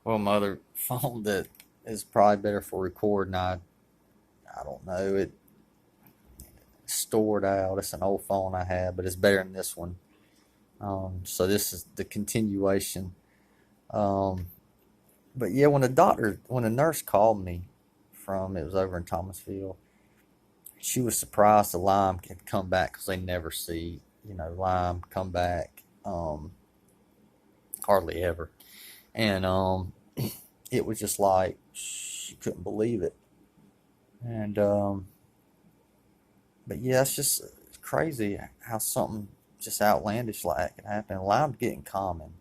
Well, my other phone that is probably better for recording, I don't know. It stored out. It's an old phone I had, but it's better than this one. So this is the continuation. Um, but yeah, when the nurse called me from, it was over in Thomasville, she was surprised the Lyme had come back because they never see, Lyme come back, hardly ever. And it was just like she couldn't believe it. And but yeah, it's just crazy how something just outlandish like that can happen. Lyme's getting common.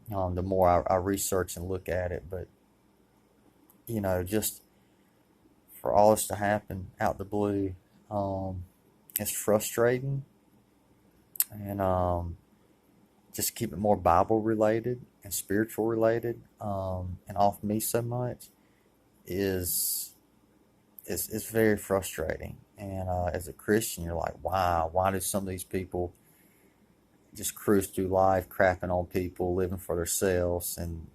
The more I research and look at it, but just for all this to happen out the blue, it's frustrating, and just keep it more Bible related and spiritual related, and off me so much is it's very frustrating. And as a Christian, you're like, wow, why do some of these people just cruise through life, crapping on people, living for themselves, and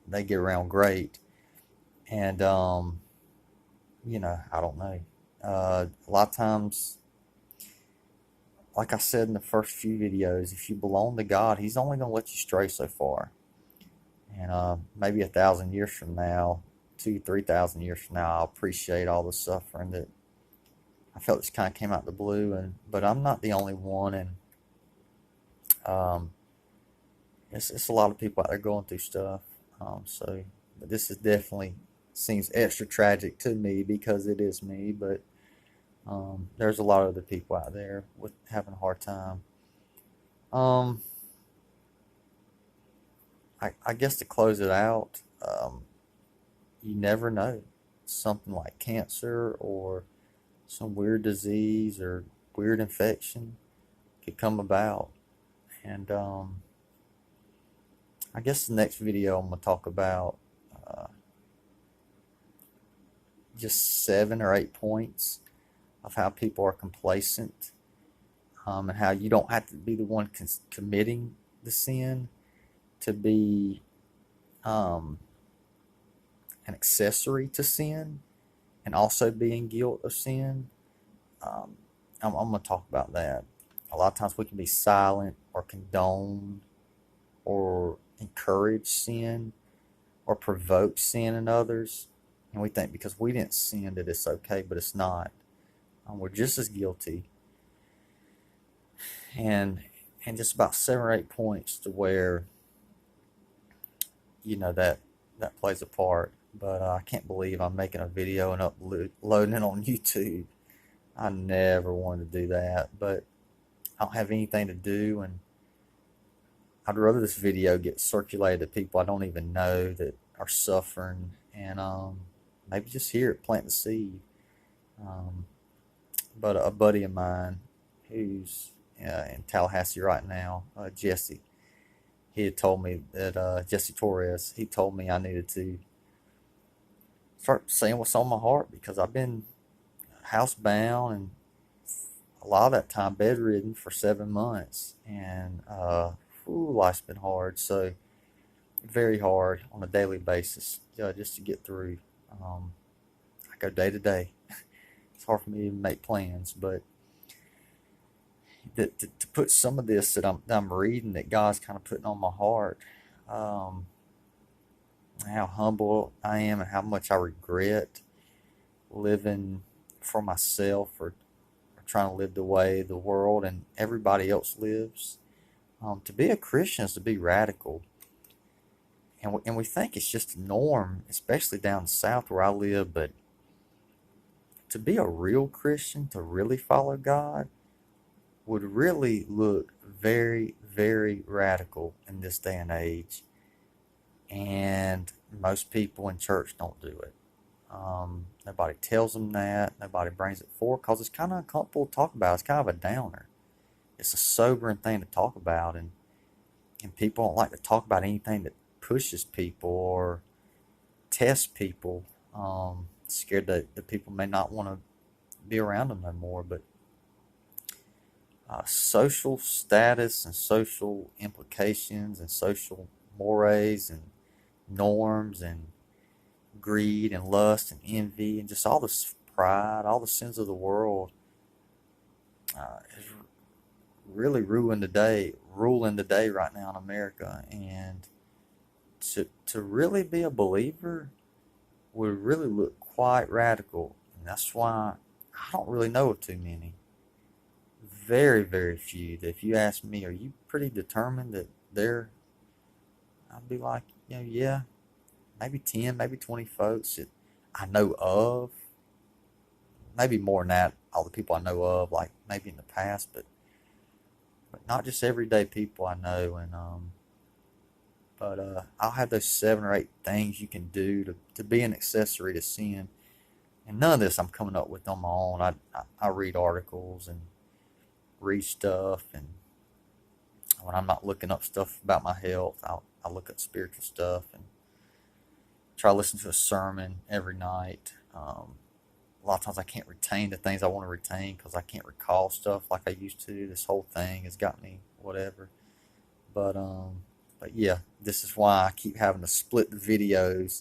they get around great? And I don't know. A lot of times, like I said in the first few videos, if you belong to God, He's only going to let you stray so far. And maybe 1,000 years from now, 3,000 years from now, I'll appreciate all the suffering that I felt this kind of came out the blue. But I'm not the only one, and um, it's a lot of people out there going through stuff. But this is definitely seems extra tragic to me because it is me. But there's a lot of other people out there with having a hard time. Um, I guess to close it out, you never know. Something like cancer or some weird disease or weird infection could come about. And I guess the next video I'm going to talk about uh, just 7 or 8 points of how people are complacent, and how you don't have to be the one committing the sin to be um, an accessory to sin and also be in guilt of sin. Um, I'm going to talk about that. A lot of times we can be silent or condone or encourage sin or provoke sin in others. And we think because we didn't sin that it's okay, but it's not. We're just as guilty. And just about 7 or 8 points to where that plays a part. But I can't believe I'm making a video and uploading it on YouTube. I never wanted to do that, but I don't have anything to do, and I'd rather this video get circulated to people I don't even know that are suffering, and maybe just hear it, plant the seed. Um, but a buddy of mine who's in Tallahassee right now, Jesse, he had told me that Jesse Torres, he told me I needed to start saying what's on my heart because I've been housebound and a lot of that time bedridden for 7 months, and life's been hard. So very hard on a daily basis, just to get through. I go day to day. It's hard for me to make plans, but to put some of this that I'm reading that God's kind of putting on my heart, um, how humble I am and how much I regret living for myself or trying to live the way the world and everybody else lives. To be a Christian is to be radical. And we think it's just a norm, especially down south where I live, but to be a real Christian, to really follow God, would really look very, very radical in this day and age. And most people in church don't do it. Nobody tells them that. Nobody brings it forward because it's kind of uncomfortable to talk about. It's kind of a downer. It's a sobering thing to talk about, and people don't like to talk about anything that pushes people or tests people. Scared that the people may not want to be around them no more. But social status and social implications and social mores and norms and greed and lust and envy and just all this pride, all the sins of the world is really ruling the day right now in America. And to really be a believer would really look quite radical. And that's why I don't really know of too many. Very, very few. If you ask me, are you pretty determined that they're, I'd be like, yeah, maybe 10, maybe 20 folks that I know of. Maybe more than that, all the people I know of, like maybe in the past, but not just everyday people I know. And but I'll have those 7 or 8 things you can do to be an accessory to sin. And none of this I'm coming up with on my own. I read articles and read stuff, and when I'm not looking up stuff about my health, I look up spiritual stuff and try to listen to a sermon every night. A lot of times I can't retain the things I want to retain because I can't recall stuff like I used to. This whole thing has got me whatever. But yeah, this is why I keep having to split the videos